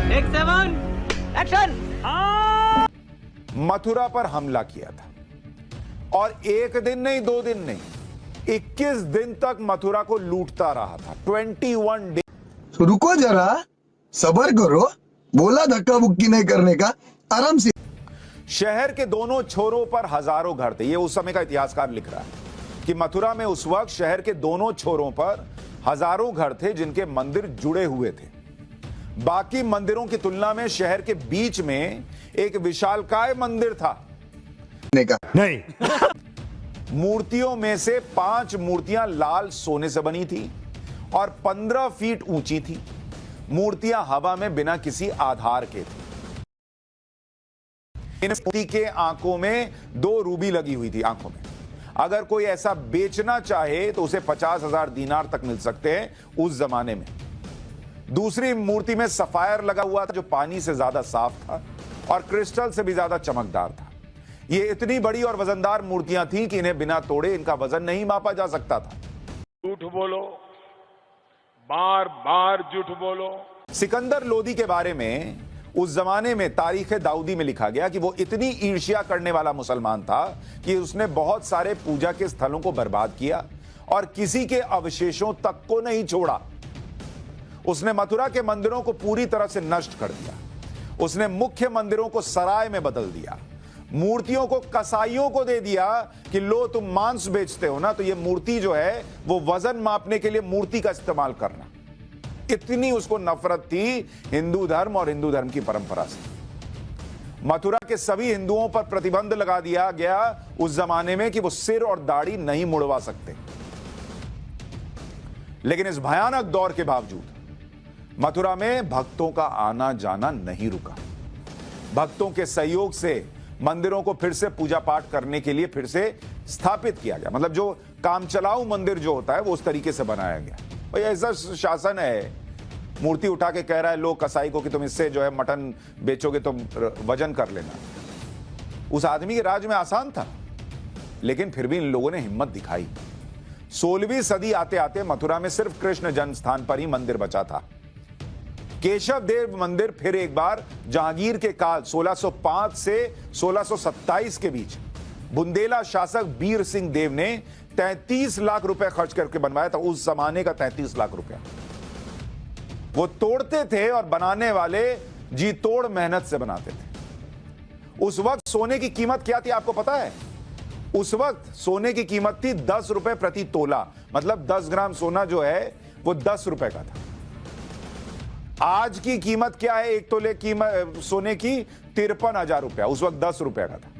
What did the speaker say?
7 action. Mathura पर हमला किया था और एक दिन नहीं, 2 दिन नहीं, 21 दिन तक मथुरा को लूटता रहा था। 21 डे। तो रुको जरा, सब्र करो, बोला धक्का बुक्की नहीं करने का, आराम से। शहर के दोनों छोरों पर हजारों घर थे। ये उस समय का इतिहासकार लिख रहा है कि मथुरा में उस वक्त शहर के दोनों छोरों पर हजारों घर थे जिनके मंदिर जुड़े हुए थे। बाकी मंदिरों की तुलना में शहर के बीच में एक विशालकाय मंदिर था। नहीं, मूर्तियों में से 5 मूर्तियां लाल सोने से बनी थी और 15 फीट ऊंची थी। मूर्तियां हवा में बिना किसी आधार के थी। इन मूर्ति के आंखों में 2 रूबी लगी हुई थी आंखों में। अगर कोई ऐसा बेचना चाहे तो उसे 50,000 दीनार तक मिल सकते हैं उस जमाने में। दूसरी मूर्ति में सफायर लगा हुआ था जो पानी से ज्यादा साफ था और क्रिस्टल से भी ज्यादा चमकदार था। ये इतनी बड़ी और वजनदार मूर्तियां थीं कि इन्हें बिना तोड़े इनका वजन नहीं मापा जा सकता था। झूठ बोलो, बार बार झूठ बोलो। सिकंदर लोदी के बारे में उस जमाने में तारीख दाऊदी में लिखा गया कि वो इतनी ईर्ष्या करने वाला मुसलमान था कि उसने बहुत सारे पूजा के स्थलों को बर्बाद किया और किसी के अवशेषों तक को नहीं छोड़ा। उसने मथुरा के मंदिरों को पूरी तरह से नष्ट कर दिया। उसने मुख्य मंदिरों को सराय में बदल दिया। मूर्तियों को कसाईयों को दे दिया कि लो तुम मांस बेचते हो ना, तो ये मूर्ति जो है वो वजन मापने के लिए मूर्ति का इस्तेमाल करना। इतनी उसको नफरत थी हिंदू धर्म और हिंदू धर्म की परंपरा से। मथुरा के सभी हिंदुओं पर प्रतिबंध लगा दिया गया उस जमाने में कि वो सिर और दाढ़ी नहीं मुड़वा सकते। लेकिन इस भयानक दौर के बावजूद मथुरा में भक्तों का आना जाना नहीं रुका। भक्तों के सहयोग से मंदिरों को फिर से पूजा पाठ करने के लिए फिर से स्थापित किया गया। मतलब जो कामचलाऊ मंदिर जो होता है वो उस तरीके से बनाया गया। भाई ऐसा शासन है, मूर्ति उठा के कह रहा है लोग कसाई को कि तुम इससे जो है मटन बेचोगे तो वजन कर लेना। उस आदमी के राज में आसान था, लेकिन फिर भी इन लोगों ने हिम्मत दिखाई। 16वीं सदी आते आते मथुरा में सिर्फ कृष्ण जन्म स्थान पर ही मंदिर बचा था। केशव देव मंदिर फिर एक बार जहांगीर के काल 1605 से 1627 के बीच बुंदेला शासक बीर सिंह देव ने 33 लाख रुपए खर्च करके बनवाया था। उस जमाने का 33 लाख रुपया। वो तोड़ते थे और बनाने वाले जी तोड़ मेहनत से बनाते थे। उस वक्त सोने की कीमत क्या थी आपको पता है? उस वक्त सोने की कीमत थी 10 रुपए प्रति तोला। मतलब 10 ग्राम सोना जो है वो 10 रुपए का था। आज की कीमत क्या है? 1 तोले कीमत सोने की 53,000 रुपया, उस वक्त 10 रुपए का था।